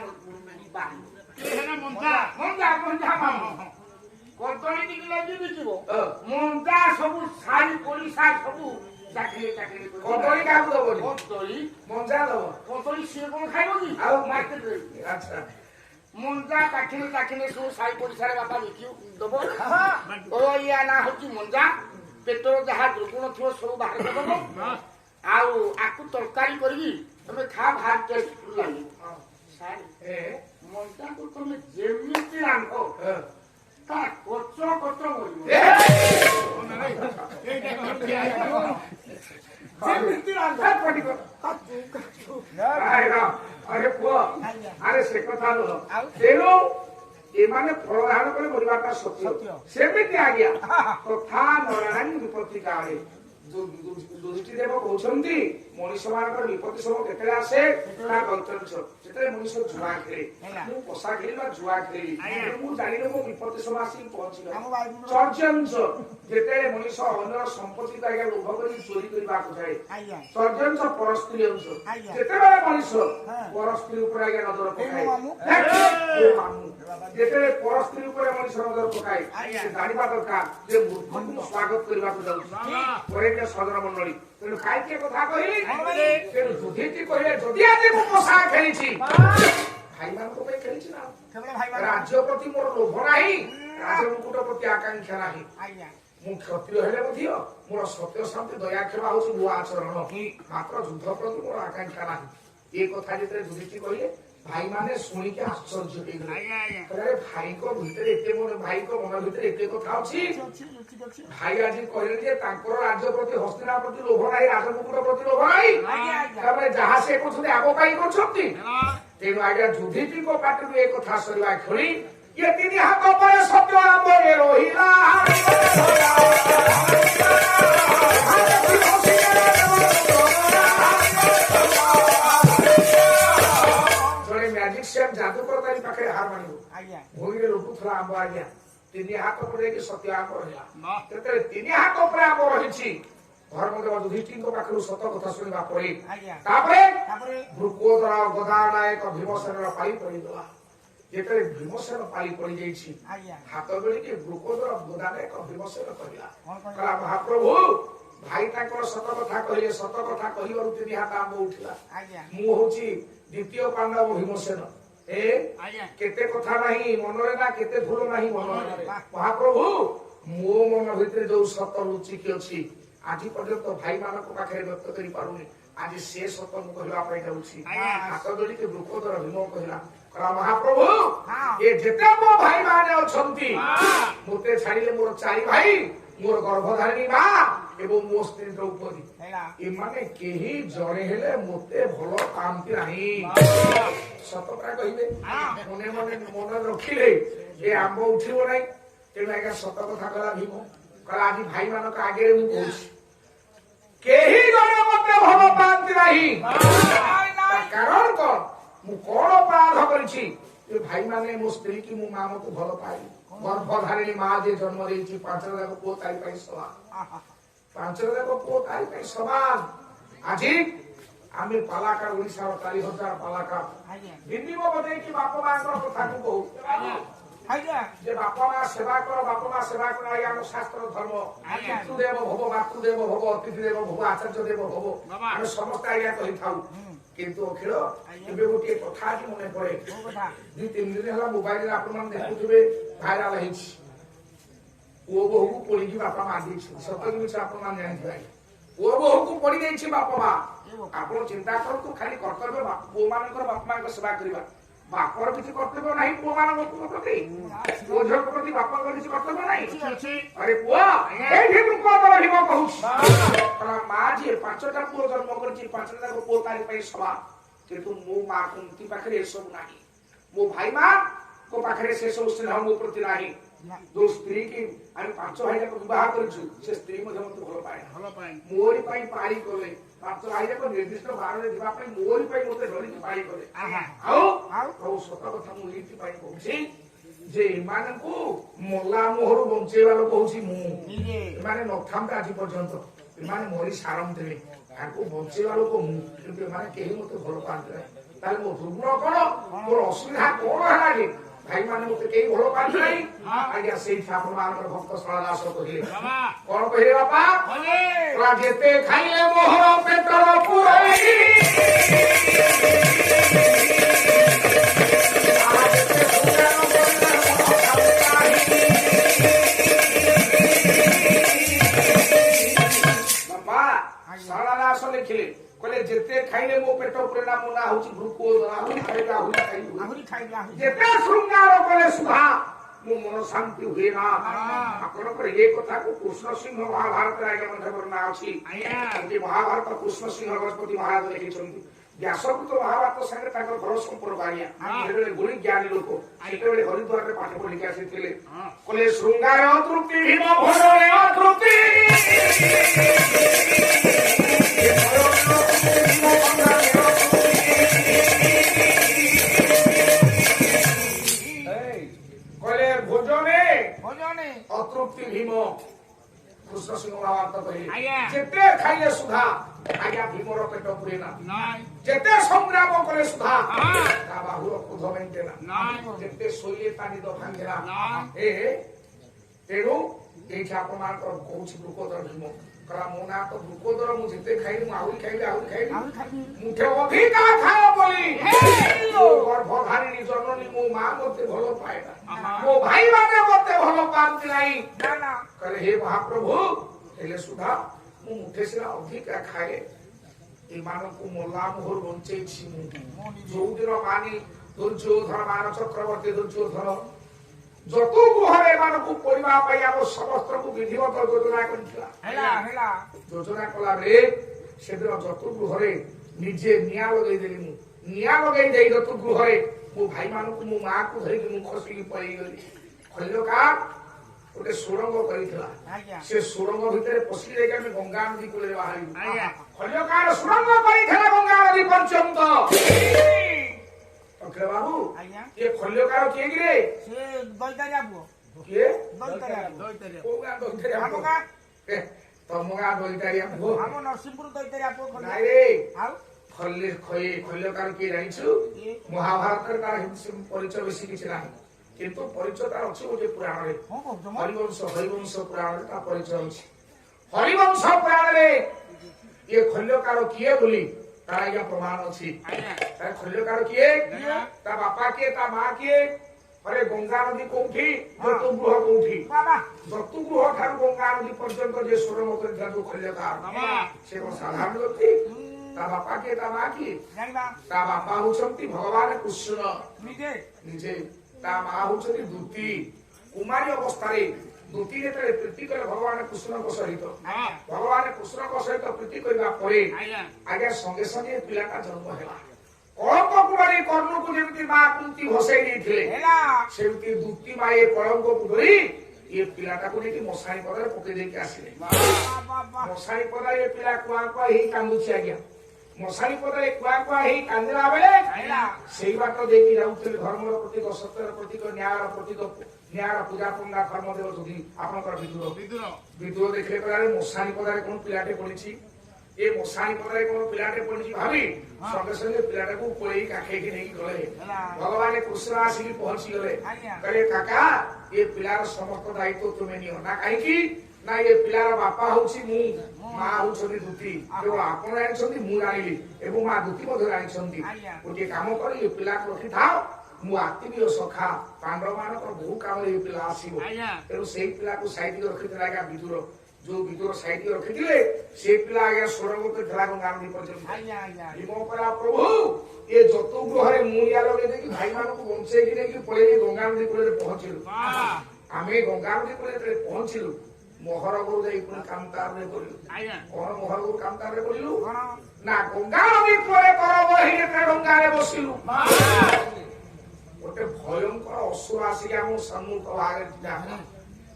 କଦଳୀ ଟିକେ ଲାଗି ବିକିବ ମଞ୍ଜା ସବୁ ଶାଢୀ ପଡିଶା ସବୁ ଚାକିରି ଚାକିରି କଦଳୀ କାହାକୁ ଦବନି କଦଳୀ ମଞ୍ଜା ଦବ କଦଳୀ ସିଏ କଣ ଖାଇବ କି ଆଉ? ମାର୍କେଟରେ ଆଚ୍ଛା ମଞ୍ଜା ଚାକିରି ଚାକିରି ସବୁ ସାହି ପଡିଶାରେ ବାପା ବିକି ଦବ ଓ ୟା ନା ହଉଛି ମଞ୍ଜା ପେଟର ଯାହା ଦୁର୍ଗୁଣ ଥିବ ସବୁ ବାହାର କରିଦବ ଆଉ ଆକୁ ତରକାରୀ କରିକି ତମେ ଖା ଭାତ ଟେଷ୍ଟ ଲାଗିବ ଏ ମଞ୍ଜାକୁ ତମେ ଯେମିତି ରାନ୍ଧ ହଁ। ତା କଚ କଚ ମରିବ ଏ! ଯେମିତି ରାନ୍ଧ ପଡିବ ଆରେ ପୁଅ ସେମିତି ଆଜ୍ଞା ତଥା ନରାୟଣୀ ବିପତ୍ତି କାଳେ ଯୁଧିଷ୍ଠିର ଦେବ କହୁଛନ୍ତି ମଣିଷ ମାନଙ୍କର ବିପତ୍ତି ସବୁ କେତେବେଳେ ଆସେ ତା ଗନ୍ତବ୍ୟ ଯେତେବେଳେ ମଣିଷ ଜୁଆ ଖେଳେ ମୁଁ ପଶା ଖେଳି ବା ଜୁଆ ଖେଳିଲି ମୁଁ ଜାଣିଲି ମୋ ବିପତ୍ତି ସବୁ ଆସିକି ପହଞ୍ଚିଗଲା ଚର୍ଯ୍ୟାଂଶ ଯେତେବେଳେ ମଣିଷ ଅନ୍ୟର ସମ୍ପତ୍ତି ଆଜ୍ଞା ଲୋଭ କରି ଚୋରି କରିବାକୁ ଯାଏ ଚର୍ଯ୍ୟାଂଶ ପରସ୍ତ୍ରୀ ଅଂଶ ଯେତେବେଳେ ମଣିଷ ପରସ୍ତ୍ରୀ ଉପରେ ଆଜ୍ଞା ନଜର ପକାଏ ଯେତେବେଳେ ପରସ୍ତ୍ରୀ ଉପରେ ମଣିଷ ନଜର ପକାଏ ସେ ଜାଣିବା ଦରକାର ଯେ ମୂର୍ଖକୁ ମୁଁ ସ୍ୱାଗତ କରିବାକୁ ଯାଉଛି ପରେ ସଦର ମଣ୍ଡଳୀ ତେଣୁ କାହିଁକି କଥା କହିଲି ତେଣୁ ଯୁଧିଷ୍ଠିର କହିଲେ ଯଦି ଆଜି ମୁଁ ପୋଷା ଖେଳିଛି ଭାଇମାନଙ୍କ ପାଇଁ ଖେଳିଛି ନା ରାଜ୍ୟ ପ୍ରତି ମୋର ଲୋଭ ନାହିଁ ରାଜମୁକୁଟ ପ୍ରତି ଆକାଂକ୍ଷା ନାହିଁ ମୁଁ କ୍ଷତ୍ରିୟ ହେଲେ ମଧ୍ୟ ମୋର ସତ୍ୟ ଶାନ୍ତି ଦୟାକ୍ଷମା ହଉଛି ମୋ ଆଚରଣ ମାତ୍ର ଯୁଦ୍ଧ ପ୍ରତି ମୋର ଆକାଂକ୍ଷା ନାହିଁ ଏ କଥା ଯେତେବେଳେ ଯୁଧିଷ୍ଠିର କହିଲେ ଭାଇମାନେ ଶୁଣିକି ଆଶ୍ଚର୍ଯ୍ୟ ହେଇଗଲେ ଭାଇଙ୍କ ଭିତରେ ଏତେ ଭାଇଙ୍କ ମନ ଭିତରେ ଏତେ କଥା ଅଛି ଭାଇ ଆଜି କହିଲେ ଯେ ତାଙ୍କର ରାଜ୍ୟ ପ୍ରତି ହସ୍ତିନା ପ୍ରତି ଲୋଭ ନାହିଁ ରାଜମୁକୁଟ ପ୍ରତି ଲୋଭ ନାହିଁ ତାପରେ ଯାହା ସେ କରୁଛନ୍ତି ଆମ ପାଇଁ କରୁଛନ୍ତି ତେଣୁ ଆଜ୍ଞା ଯୁଧିଷ୍ଠିରଙ୍କ ପାଟିରୁ ଏ କଥା ସରିବା ଖେଳି ଇଏ ତିନି ହାତ ପରେ ସତ୍ୟ ଆମ୍ବରେ ରହିଲା ଯାଦୁକର ତାରି ପାଖରେ ହାର ମାଣିବ ଭୂମିରେ ଲୁଟୁଥିଲା ଆମ୍ବ ଆଜ୍ଞା ତିନି ହାତ ପରେ ସତ୍ୟ ଆମ୍ବ ରହିଲା ଯେତେବେଳେ ତିନି ହାତ ଉପରେ ଆମ୍ବ ରହିଛି ଧର୍ମଦେବ ଯୁଧିଷ୍ଠିରଙ୍କ ପାଖରୁ ସତ କଥା ଶୁଣିବା ପରେ ତାପରେ ଭୃକୋଦର ଗଦା ନାୟକ ଭୀମସେନର ପାଳି ପଡିଗଲା ଯେତେବେଳେ ଭୀମସେନ ପାଳି ପଡିଯାଇଛି ହାତ ବେଳିକି ଭୃକୋଦର ଗଦା ନାୟକ ଭୀମସେନ କହିଲା ମହାପ୍ରଭୁ ଭାଇ ତାଙ୍କର ସତ କଥା କହିଲେ ସତ କଥା କହିବାରୁ ତିନି ହାତ ଆମ୍ବ ଉଠିଲା ମୁଁ ହଉଛି ଦ୍ୱିତୀୟ ପାଣ୍ଡବ ଭୀମସେନ କେତେ କଥା ନାହିଁ ମନରେ ନା କେତେ ଭୁଲ ନାହିଁ ମନରେ ମହାପ୍ରଭୁ ମୋ ମନ ଭିତରେ ଯୋଉ ସତ ଲୁଚିକି ଅଛି ଆଜି ପର୍ଯ୍ୟନ୍ତ ଭାଇ ମାନଙ୍କ ପାଖରେ ବ୍ୟକ୍ତ କରିପାରୁନି ଆଜି ସେ ସତ ମୁଁ କହିବା ପାଇଁ ଯାଉଛି ହାତ ଯୋଡ଼ିକି ବୃକୋଦର ଭୀମ କହିଲା ମହାପ୍ରଭୁ ଏ ଯେତେ ମୋ ଭାଇ ମାନେ ଅଛନ୍ତି ମୋତେ ଛାଡ଼ିଲେ ମୋର ଚାରି ଭାଇ ମୋର ଗର୍ଭଧାରିଣୀ ମା ଏବଂ ମୋ ସ୍ତ୍ରୀ ଦ୍ରୌପଦୀ ଏମାନେ କେହି ଜଣେ ହେଲେ ମୋତେ ଭଲ ପାଆନ୍ତି ନାହିଁ ସତ ପ୍ରାୟ କହିବେ ମନେ ମନେ ମନରେ ରଖିଲେ ଏ ଆମ୍ବ ଉଠିବ ନାହିଁ ତେଣୁ ଆଜ୍ଞା ସତ କଥା କହିଲା ଭୀମ କହିଲା ଆଜି ଭାଇ ମାନଙ୍କ ଆଗରେ ମୁଁ କହୁଛି କେହି ଜଣେ ମୋତେ ଭଲ ପାଆନ୍ତି ନାହିଁ କାରଣ କଣ ମୁଁ କଣ ଅପରାଧ କରିଛି ଯେ ଭାଇ ମାନେ ମୋ ସ୍ତ୍ରୀ କି ମୋ ମା ମତେ ଭଲ ପାଇ ଗର୍ଭଧାରିଣୀ ମା ଯେ ଜନ୍ମ ଦେଇଛି 5 ଯାକ ପୁଅ ତାରି ପାଇଁ ସମାନ 5 ଯାକ ପୁଅ ତାରି ପାଇଁ ସମାନ ଆଜି ଆମେ ପାଲାକାର ଓଡିଶାର 4,000 ପାଲାକାର ବିନିମ ବଜେଇକି ବାପା ମାଙ୍କର କଥାକୁ କହୁ ଯେ ବାପା ମା ସେବା କର ଆଜ୍ଞା ଆମ ଶାସ୍ତ୍ର ଧର୍ମ ପିତୃଦେବ ଭବ ମାତୃଦେବ ଭବ ଅତିଥି ଦେବ ଭବ ଆଚାର୍ଯ୍ୟ ଦେବ ଭବ ଆମେ ସମସ୍ତେ ଆଜ୍ଞା କହିଥାଉ କିନ୍ତୁ ଅଖିଳ ଏବେ ଗୋଟିଏ କଥା ଆଜି ମନେ ପଡେ 2-3 ଦିନ ହେଲା ମୋବାଇଲରେ ଆପଣମାନେ ଦେଖୁଥିବେ ଭାଇରାଲ ହେଇଛି ପୁଅ ବୋହୂକୁ ପୋଡିକି ବାପା ମା ଦେଇଛି ସତ ଜିନିଷ ଆପଣମାନେ ଜାଣିଥିବେ ପୁଅ ବୋହୂକୁ ପୋଡି ଦେଇଛି ବାପା ମା ଆପଣ ଚିନ୍ତା କରନ୍ତୁ ଖାଲି କର୍ତ୍ତବ୍ୟ ପୁଅ ମାନଙ୍କର ବାପା ମାଙ୍କ ସେବା କରିବା ବାପର କିଛି କର୍ତ୍ତବ୍ୟ ନାହିଁ ପୁଅ ମାନଙ୍କ ପ୍ରତି ପୁଅ ଝିଅଙ୍କ ପ୍ରତି ବାପାଙ୍କର କିଛି କର୍ତ୍ତବ୍ୟ ନାହିଁ ଆରେ ପୁଅ ଏଇଠି ମୁଁ କଣ ଭୀମ କହୁଛି ମା ଯିଏ 5ଟା ପୁଅ ଜନ୍ମ କରିଛି 5 ଯାକ ପୁଅ ତାରି ପାଇଁ ସଭା କିନ୍ତୁ ମୋ ମା କୁନ୍ତୀ ପାଖରେ ଏସବୁ ନାହିଁ ମୋ ଭାଇ ମା को पाखरे से सब स्नेह मो प्रति नाही जो स्त्री की आम 5 भाई को विवाह करछु से स्त्री मधे मत भलो पाए मोरी पई पारी कोले 5 भाई को निर्दिष्ट बार रे दिबा पई मोरी पई मते धरि की पारी कोले आउ सत कथा मु लीति पई कहूछी जे मान को मोला मोहरु बंचेवा लोक कहूची मु माने नथाम आजि पर्यंत माने मोरी सारम देले ताको बंचेवा लोक मु किंतु माने केही मते भलो पांते ताले मो दुर्गुण कोन मोर असुविधा कोन हला के भाई माने मते केही भलो पांते नाही आज्ञा सेई ठाकुर मानकर भक्त सळदास कहिले कोन कहिले बापा राजेते खाइले मोहर पेटर पुरई लिखिले कहले जेते खाइले मो पेट पुरे ना मोना होची भूको आहुरी खाइला जेते श्रृंगार कले सुधा मो मन शांति हुए ना आपण पर ये कथा को कृष्ण सिंह महाभारत आगे मध्य वर्णना अछि आया जे महाभारत कृष्ण सिंह गणपति महाराज लिखिछन्ति ବ୍ୟାସକୃତ ମହାଭାରତ ସାଙ୍ଗରେ ତାଙ୍କର ଭଲ ସମ୍ପର୍କ ଆଜ୍ଞା ସେତେବେଳେ ଗୁଣି ଜ୍ଞାନୀ ଲୋକ ସେତେବେଳେ ହରିଦ୍ୱାରରେ ପାଠ ପଢିକି ଆସିଥିଲେ କହିଲେ ଶୃଙ୍ଗାର ତୃପ୍ତି ଭୀମ ଭରରେ ଅତୃପ୍ତି କହିଲେ ଭୋଜନେ ଅତୃପ୍ତି ଭୀମ କୃଷ୍ଣ ସିଂହ ମହାଭାରତ କହିଲେ ଯେତେ ଖାଇଲେ ସୁଧା ଆଜ୍ଞା ଭୀମର ପେଟ ପୁରେ ନା ଯେତେ ସଂଗ୍ରାମ କଲେ ସୁଧା ତା ବାହୁର କ୍ରୋଧ ମେଣ୍ଟେ ନା ଯେତେ ଶୋଇଲେ ତା ନିଦ ଭାଙ୍ଗେ ନା ତେଣୁ ଏଇଠି ଆପଣମାନଙ୍କର କହୁଛି ଦ୍ରୁପଦର ଭୀମ କହିଲା ମୋ ନାଁ ତ ଦ୍ରୁପଦର ମୁଁ ଯେତେ ଖାଇଲି ମୁଁ ଆହୁରି ଖାଇବି ମୁଠେ ଅଧିକା ଖାଅ ବୋଲି ଗର୍ଭଧାରିଣୀ ଜନନୀ ମୋ ମା ମତେ ଭଲ ପାଏ ନା ମୋ ଭାଇ ମାନେ ମତେ ଭଲ ପାଆନ୍ତି ନାହିଁ କହିଲେ ହେ ମହାପ୍ରଭୁ ହେଲେ ସୁଧା ମୁଁ ମୁଠେ ସିନା ଅଧିକା ଖାଏ ଏମାନଙ୍କୁ ମଲା ମୋହର ବଞ୍ଚେଇଛି ମୁଁ ଯୋଉଦିନ ମାନି ଦୁର୍ଯ୍ୟୋଧନ ମାନ ଚକ୍ରବର୍ତ୍ତୀ ଦୁର୍ଯ୍ୟୋଧନ ଯତୁ ଗୃହରେ ଏମାନଙ୍କୁ ପଢିବା ପାଇଁ ଆମ ସମସ୍ତଙ୍କୁ ବିଧିବଦ୍ଧ ଯୋଜନା କରିଥିଲା ଯୋଜନା କଲା ବେଳେ ସେଦିନ ଯତୁ ଗୃହରେ ନିଜେ ନିଆଁ ଲଗେଇଦେଲି ମୁଁ ନିଆଁ ଲଗେଇ ଦେଇ ଯତୁ ଗୃହରେ ମୋ ଭାଇମାନଙ୍କୁ ମୋ ମାଆକୁ ଧରିକି ମୁଁ ଖସିକି ପଳେଇଗଲି ଖଲ୍ୟକାର ଗୋଟେ ସୁଡ଼ଙ୍ଗ କରିଥିଲା ସେ ସୁଡ଼ଙ୍ଗ ଭିତରେ ପଶି ଯାଇକି ଆମେ ଗଙ୍ଗା ନଦୀ କୂଳରେ ବାହାରିବୁ ଖଲ୍ୟକାର ସୁଡ଼ଙ୍ଗ କରିଥିଲା ଗଙ୍ଗା ନଦୀ ପର୍ଯ୍ୟନ୍ତ ଅଖିଳ ବାବୁ ଇଏ ଖଲ୍ୟକାର କିଏ କିରେ କିଏ କୋଉ ଗାଁ ଦଇତାରିଆ ତମ ଗାଁ ଦଇତାରିଆ ପୁଅ ନାଇଁ ରେ ଖଲ୍ୟକାର କିଏ ଜାଣିଛୁ ମହାଭାରତରେ ତାର ପରିଚୟ ବେଶୀ କିଛି ନାହିଁ କିନ୍ତୁ ପରିଚୟ ତାର ଅଛି ଗୋଟେ ପୁରାଣରେ ହରିବଂଶ ପୁରାଣରେ ତା ପରିଚୟ ଅଛି ହରିବଂଶ ପୁରାଣରେ ଇଏ ଖଲ୍ୟକାର କିଏ ବୋଲି ତାର ଆଜ୍ଞା ପ୍ରମାଣ ଅଛି ଖଲ୍ୟକାର କିଏ ତା ବାପା କିଏ ତା ମା କିଏ अरे गंगा नदी कोठी जतुगृह कोठी जतुगृह ठारू गंगा नदी पर्यंत जे सुरंग कर जो खल्यकार से को साधारण व्यक्ति ता बापा के ता मां की ता बापा होचंती भगवान कृष्ण निजे ता मां होचंती दूती कुमारी अवस्था रे दूती ने तले प्रीति कर भगवान कृष्ण को सहित भगवान कृष्ण को सहित प्रीति करबा परे आगे संगे संगे पिला का जन्म हैला कलंक कुमारी कर्ण को जेमती मां कुंती भसई देथिले सेमती दूती माए कलंक को धरी ये पिलाटा को लेके मशाणी पदारे पके देके आसिले मशाणी पदारे ये पिला कुआ कुआ ही कांदुछि आज्ञा मशाणी पदारे कुआ कुआ ही कांदिला बेले सेई बाट देकी जाउथिले धर्मर प्रतीक सत्यर प्रतीक न्यायर प्रतीक न्यायर पूजा पुण्य कर्म देव जोगी आपनकर विदुर देखले पदारे मशाणी पदारे कोन पिलाटे पडिछि ये मशाणी पदारे कोन पिलाटे पडिछि भाबी संगे संगे पिलाटा को कोई काखे की नहीं गले भगवान कृष्ण आसी पहुंची गले कहले काका ये पिलार समस्त दायित्व तुमे नियो ना काहे की ना ये पिलार बापा होछि मु मां होछनी दूती केवल आपण जानिछंती मु जानिली एवं मां दूती मधे जानिछंती ओटे काम करी ये पिला को रखि थाओ मु आत्मीय सखा पांडव मानकर बहु काम ये पिला आसीबो तेरो सेई पिला को साइड रखि देलागा विदुर जो विदुर साइड रखि दिले से पिला आगे सुरंग को धला गंगा नदी पर्यंत हिमो करा प्रभु ये जतु ग्रहरे मुया लगे देखि भाई मान को बंचे कि नहीं कि पळे गंगा नदी कूले पहुंचिलु आमे गंगा नदी कूले पहुंचिलु मोहर गुरु जाई कोन कामतार रे करिलु कोन मोहर गुरु कामतार रे करिलु ना गंगा नदी कूले करब ही रे गंगा रे बसिलु ओटे भयंकर असुर आसी हम सम्मुख आगे जा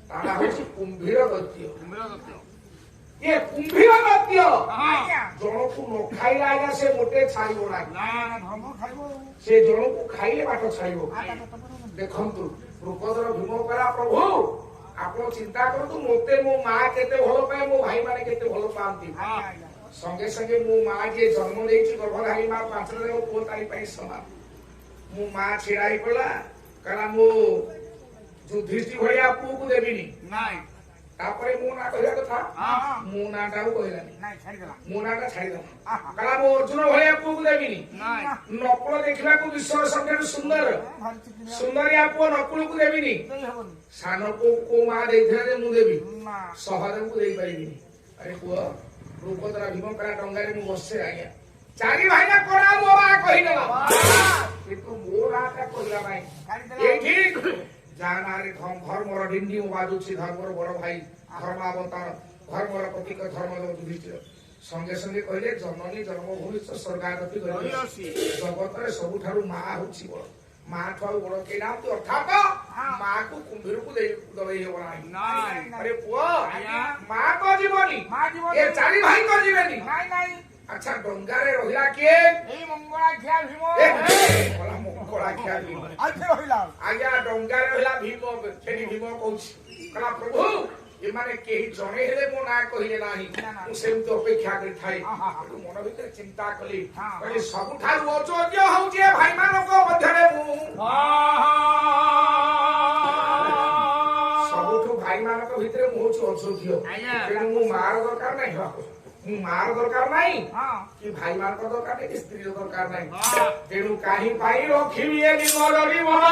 ताना होछि कुंभीर दत्य ये कुंभीर दत्य जणो को न खाइला आज्ञा से मोटे छाइबो ना से जणो को खाइले बाट छाइबो देखंतु रूपधर भीम करा प्रभु आपण चिंता करतु मोते मो मां केते भलो पाए मो भाई माने केते भलो पांती संगे संगे मो मां जे जन्म देछि गर्भधारी मां 5 दिन पो ताई पई समान मो मां छिड़ाई पला कला मो युधिष्ठिर भलिया पु को देबिनी नाही तापरे मो ना कहया कथा मो ना टाउ कहलानी नाही छाडी देला मो ना छाडी देला कला मो अर्जुन भलिया पु को देबिनी नाही नकुल देखिबा को विश्व संगे सुंदर सुंदरिया पु नकुल को देबिनी सानो को मा देइथले जे मु देबी सहदेव को देई पाइबिनी अरे पुआ रूपधरा भीम करा डंगारे मु बससे आज्ञा चारि भाईना कोरा मो बा कहि देला किंतु मो राता कहला भाई एठी जानारे धर्मर डिंडी बाजुछि धर्मर बड़ भाई धर्मावतार धर्मर प्रतीक धर्म युधिष्ठिर ସଙ୍ଗେ ସଙ୍ଗେ କହିଲେ ଜନନୀ ଜନ୍ମଭୂମି ସ୍ୱର୍ଗାଗତି ଜଗତରେ ସବୁଠାରୁ ମା ହଉଛି ବଡ। ମା ଠୁ ଆଉ ବଡ କେହି ନାହାନ୍ତି। ଅର୍ଥାତ ମାକୁ କୁମ୍ଭୀରକୁ ଦବେଇ ହେବ ନାହିଁ। ଆରେ ପୁଅ ମା ତ ଯିବନି, ଏ ଚାରି ଭାଇ ତ ଯିବେନି। ଆଚ୍ଛା ଡଙ୍ଗାରେ ରହିଲା କିଏ? ଏଇ ମଙ୍ଗଳାଖିଆ ଭୀମ। ମଙ୍ଗଳାଖିଆ ଭୀମ। ରହିଲା ଆଜ୍ଞା ଡଙ୍ଗାରେ ରହିଲା ଭୀମ। ସେଠି ଭୀମ କହୁଛି କହିଲା ପ୍ରଭୁ ଏମାନେ କେହି ଜଣେ ହେଲେ ମୋ ନାଁ କହିଲେ ନାହିଁ। ମୁଁ ସେମିତି ଅପେକ୍ଷା କରିଥାଏ। ମନ ଭିତରେ ଚିନ୍ତା କଲି କହିଲି ସବୁଠାରୁ ଅଯୋଗ୍ୟ ହଉଛି ଏ ଭାଇମାନଙ୍କ ମଧ୍ୟରେ ମୁଁ। ସବୁଠୁ ଭାଇମାନଙ୍କ ଭିତରେ ମୁଁ ହଉଛି ଅଯୋଗ୍ୟ। ତେଣୁ ମୁଁ ମାର ଦରକାର ନାହିଁ। ମୁଁ ମାର ଦରକାର ନାହିଁ କି ଭାଇମାନଙ୍କ ଦରକାର ନାହିଁ କି ସ୍ତ୍ରୀର ଦରକାର ନାହିଁ। ତେଣୁ କାହିଁ ପାଇଁ ରଖିବି ଏ ନିମରି ମନ।